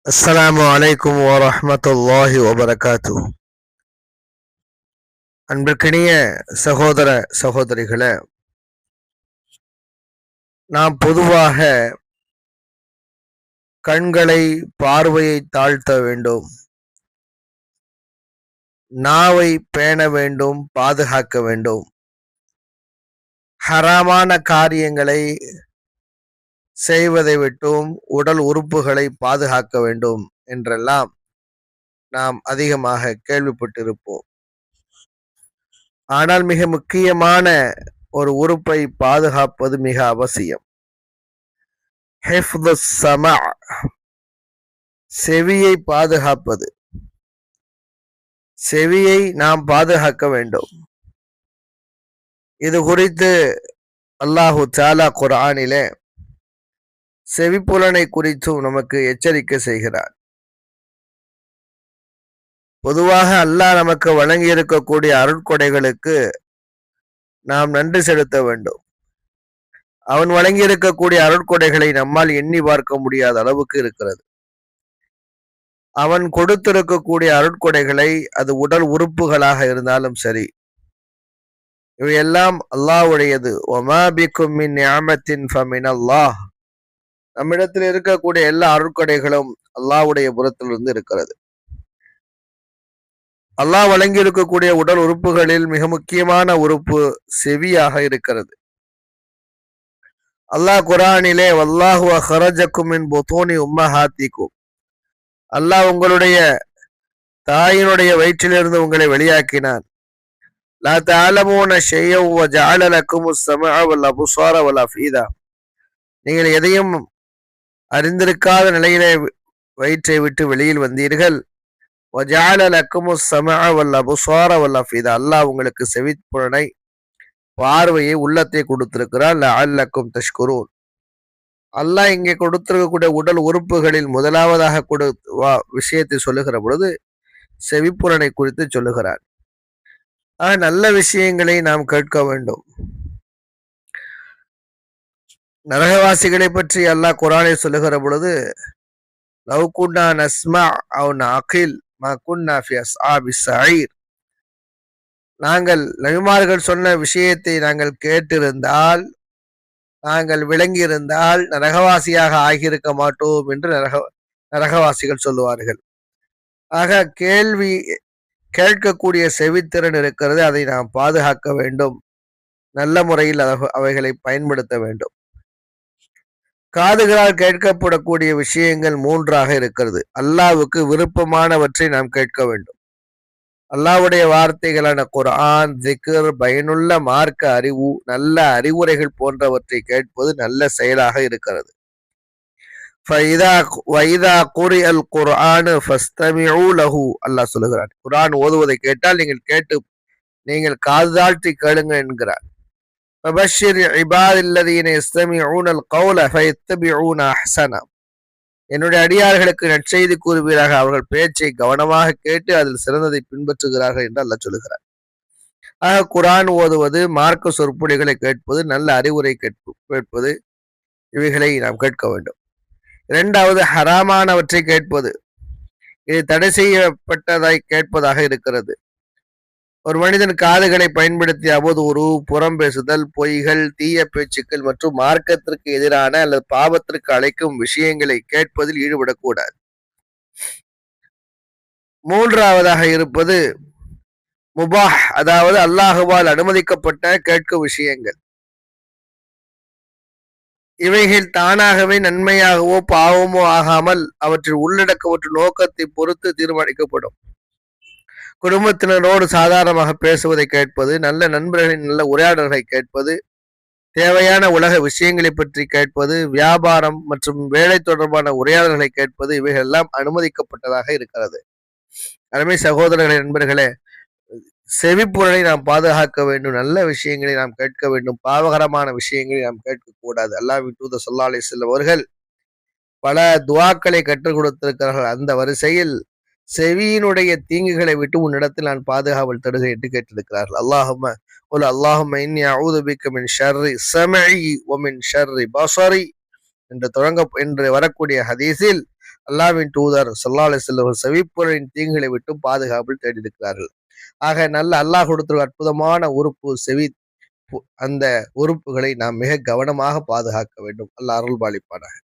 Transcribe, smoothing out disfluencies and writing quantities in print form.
அஸ்ஸலாமு அலைக்கும் வரஹ்மத்துல்லாஹி வபரகாத்துஹு. அன்பிற்கினிய சகோதர சகோதரிகளே, நாம் பொதுவாக கண்களை பார்வையை தாழ்த்த வேண்டும், நாவை பேண வேண்டும், பாதுகாக்க வேண்டும், ஹராமான காரியங்களை செய்வதை விட்டும் உடல் உறுப்புகளை பாதுகாக்க வேண்டும் என்றெல்லாம் நாம் அதிகமாக கேள்விப்பட்டிருப்போம். ஆனால் மிக முக்கியமான ஒரு உறுப்பை பாதுகாப்பது மிக அவசியம். ஹிஃப்துஸ் ஸமா', செவியை பாதுகாப்பது. செவியை நாம் பாதுகாக்க வேண்டும். இது குறித்து அல்லாஹு தஆலா குர்ஆனிலே செவிப்புலனை குறித்தும் நமக்கு எச்சரிக்கை செய்கிறார். பொதுவாக அல்லாஹ் நமக்கு வழங்கி இருக்கக்கூடிய அருட்கொடைகளுக்கு நாம் நன்றி செலுத்த வேண்டும். அவன் வழங்கி இருக்கக்கூடிய அருட்கொடைகளை நம்மால் எண்ணி பார்க்க முடியாத அளவுக்கு இருக்கிறது. அவன் கொடுத்திருக்கக்கூடிய அருட்கொடைகளை அது உடல் உறுப்புகளாக இருந்தாலும் சரி, இவையெல்லாம் அல்லாஹ்வுடையது. வமா பிக்கும் மின் நிஅமத்தின் ஃபமினல்லாஹ், நம்மிடத்தில் இருக்கக்கூடிய எல்லா அருட்கொடைகளும் அல்லாஹ்வுடைய புறத்திலிருந்து இருக்கிறது. அல்லாஹ் வழங்கி இருக்கக்கூடிய உடல் உறுப்புகளில் மிக முக்கியமான உறுப்பு செவியாக இருக்கிறது. அல்லாஹ் குர்ஆனிலே வல்லாஹு அഖ்ரஜக்கும் மின் புதூனி உம்மஹாத்திக்கும், அல்லாஹ் உங்களுடைய தாயினுடைய வயிற்றிலிருந்து உங்களை வெளியாக்கினான். லா தஅலமூன ஷையன் வ ஜஅல லக்குமுஸ் ஸமஅ வல் அப்ஸார வல் அஃபீதா, நீங்கள் எதையும் அறிந்திருக்காத நிலையிலே வயிற்றை விட்டு வெளியில் வந்தீர்கள். வ ஜஅல லக்குமுஸ் ஸமஅ வல் அப்ஸார வல் அஃபீதா, அல்லாஹ் உங்களுக்கு செவிப்புலனை, பார்வையை, உள்ளத்தை கொடுத்திருக்கிறார். லஅல்லக்கும் தஷ்குரூன், அல்லாஹ் இங்கே கொடுத்திருக்கக்கூடிய உடல் உறுப்புகளில் முதலாவதாக விஷயத்தை சொல்லுகிற பொழுது செவிப்புலனை குறித்து சொல்லுகிறார். நல்ல விஷயங்களை நாம் கேட்க வேண்டும். நரகவாசிகளை பற்றி அல்லாஹ் குர்ஆனை சொல்லுகிற பொழுது லவ் குன்னா நஸ்மா' அவ் நஅகில் மா குன்னா ஃபி அஸ்ஹாபிஸ் ஸஈர், நாங்கள் நபிமார்கள் சொன்ன விஷயத்தை நாங்கள் கேட்டிருந்தால், நாங்கள் விளங்கியிருந்தால் நரகவாசியாக ஆகியிருக்க மாட்டோம் என்று நரகவாசிகள் சொல்லுவார்கள். ஆக கேட்கக்கூடிய செவித்திறன் இருக்கிறது, அதை நாம் பாதுகாக்க வேண்டும், நல்ல முறையில் அவைகளை பயன்படுத்த வேண்டும். காதுகளால் கேட்கப்படக்கூடிய விஷயங்கள் மூன்றாக இருக்கிறது. அல்லாஹ்வுக்கு விருப்பமானவற்றை நாம் கேட்க வேண்டும். அல்லாஹ்வுடைய வார்த்தைகளான குர்ஆன், திக்ர், பயனுள்ள மார்க்க அறிவு, நல்ல அறிவுரைகள் போன்றவற்றை கேட்பது நல்ல செயலாக இருக்கிறது. ஃபைதா குரிஅல் குர்ஆன் ஃபஸ்தமிஉ லஹு, அல்லாஹ் சொல்லுகிறார், குர்ஆன் ஓதுவதை கேட்டால் நீங்கள் காது தாழ்த்தி கேளுங்க என்கிறார். ஃபபஷ்ஷிர் இபாதில்லதீன யஸ்தமிஊனல் கௌல ஃபயத்தபிஊன அஹ்ஸனா, என்னுடைய அடியார்களுக்கு நற்செய்தி கூறுவீராக, அவர்கள் பேச்சை கவனமாக கேட்டு அதில் சிறந்ததை பின்பற்றுகிறார்கள் என்று அல்லாஹ் சொல்லுகிறார். ஆக குர்ஆன் ஓதுவது, மார்க்க சொற்பொழிகளை கேட்பது, நல்ல அறிவுரை கேட்பது, இவைகளை நாம் கேட்க வேண்டும். இரண்டாவது, ஹராமானவற்றை கேட்பது. இது தடை செய்யப்பட்டதாய் கேட்பதாக இருக்கிறது. ஒரு மனிதன் காதுகளை பயன்படுத்தி அவதூறு, புறம் பேசுதல், பொய்கள், தீய பேச்சுக்கள் மற்றும் மார்க்கத்திற்கு எதிரான அல்லது பாவத்திற்கு அழைக்கும் விஷயங்களை கேட்பதில் ஈடுபடக்கூடாது. மூன்றாவதாக இருப்பது முபாஹ், அதாவது அல்லாஹுவால் அனுமதிக்கப்பட்ட கேட்கும் விஷயங்கள். இவைகள் தானாகவே நன்மையாகவோ பாவமோ ஆகாமல் அவற்றில் உள்ளடக்கவற்ற நோக்கத்தை பொறுத்து தீர்மானிக்கப்படும். குடும்பத்தினரோடு சாதாரணமாக பேசுவதை கேட்பது, நல்ல நண்பர்களின் நல்ல உரையாடல்களை கேட்பது, தேவையான உலக விஷயங்களை பற்றி கேட்பது, வியாபாரம் மற்றும் வேலை தொடர்பான உரையாடல்களை கேட்பது, இவைகள் எல்லாம் அனுமதிக்கப்பட்டதாக இருக்கிறது. அருமை சகோதரர்களே, நண்பர்களே, செவிப்புலனை நாம் பாதுகாக்க வேண்டும், நல்ல விஷயங்களை நாம் கேட்க வேண்டும், பாவகரமான விஷயங்களை நாம் கேட்கக்கூடாது. அல்லாஹ்வின் தூதர் ஸல்லல்லாஹு அலைஹி வஸல்லம் அவர்கள் பல துஆக்களை கற்றுக் கொடுத்திருக்கிறார்கள். அந்த வரிசையில் செவியினுடைய தீங்குகளை விட்டு உன்னிடத்தில் நான் பாதுகாவல் தருகிறேன் என்று கேட்டிருக்கிறார்கள். அல்லாஹும்ம இன்னி அஊது பிக்க மின் ஷர்ரி ஸமஇ வ மின் ஷர்ரி பஸரி என்று வரக்கூடிய ஹதீஸில் அல்லாஹ்வின் தூதர் ஸல்லல்லாஹு அலைஹி வஸல்லம் செவிப்புரின் தீங்குகளை விட்டு பாதுகாப்பில் தேடியிருக்கிறார்கள். ஆக நல்ல அல்லாஹ் கொடுத்த அற்புதமான உறுப்பு செவி. அந்த உறுப்புகளை நாம் மிக கவனமாக பாதுகாக்க வேண்டும். அல்லாஹ் அருள் பாலிப்பானாக.